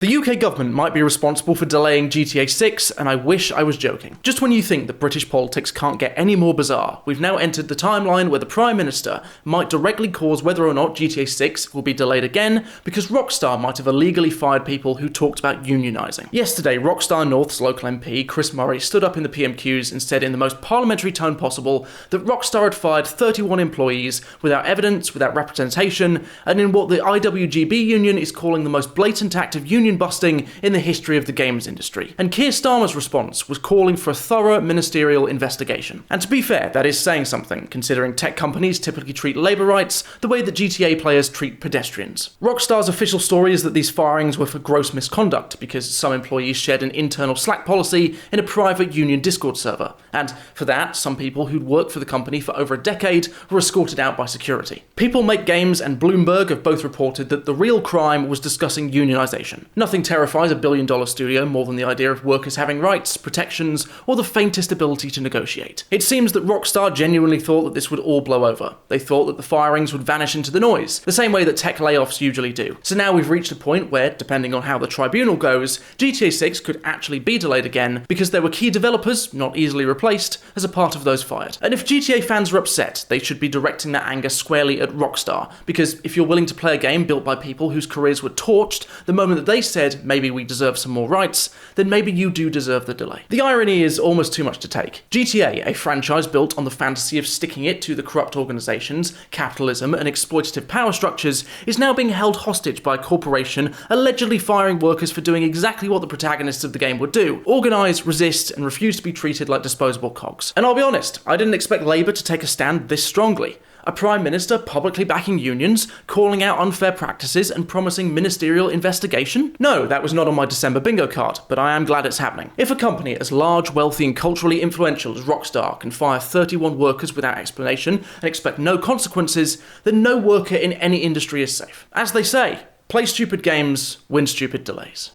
The UK government might be responsible for delaying GTA 6, and I wish I was joking. Just when you think that British politics can't get any more bizarre, we've now entered the timeline where the Prime Minister might directly cause whether or not GTA 6 will be delayed again, because Rockstar might have illegally fired people who talked about unionising. Yesterday, Rockstar North's local MP, Chris Murray, stood up in the PMQs and said in the most parliamentary tone possible that Rockstar had fired 31 employees without evidence, without representation, and in what the IWGB union is calling the most blatant act of union busting in the history of the games industry. And Keir Starmer's response was calling for a thorough ministerial investigation. And to be fair, that is saying something, considering tech companies typically treat labour rights the way that GTA players treat pedestrians. Rockstar's official story is that these firings were for gross misconduct, because some employees shared an internal Slack policy in a private union Discord server. And for that, some people who'd worked for the company for over a decade were escorted out by security. People Make Games and Bloomberg have both reported that the real crime was discussing unionisation. Nothing terrifies a billion-dollar studio more than the idea of workers having rights, protections, or the faintest ability to negotiate. It seems that Rockstar genuinely thought that this would all blow over. They thought that the firings would vanish into the noise, the same way that tech layoffs usually do. So now we've reached a point where, depending on how the tribunal goes, GTA 6 could actually be delayed again because there were key developers, not easily replaced, as a part of those fired. And if GTA fans are upset, they should be directing that anger squarely at Rockstar, because if you're willing to play a game built by people whose careers were torched the moment that they said, maybe we deserve some more rights, then maybe you do deserve the delay. The irony is almost too much to take. GTA, a franchise built on the fantasy of sticking it to the corrupt organisations, capitalism and exploitative power structures, is now being held hostage by a corporation allegedly firing workers for doing exactly what the protagonists of the game would do: organise, resist and refuse to be treated like disposable cogs. And I'll be honest, I didn't expect Labour to take a stand this strongly. A Prime Minister publicly backing unions, calling out unfair practices and promising ministerial investigation? No, that was not on my December bingo card, but I am glad it's happening. If a company as large, wealthy and culturally influential as Rockstar can fire 31 workers without explanation and expect no consequences, then no worker in any industry is safe. As they say, play stupid games, win stupid delays.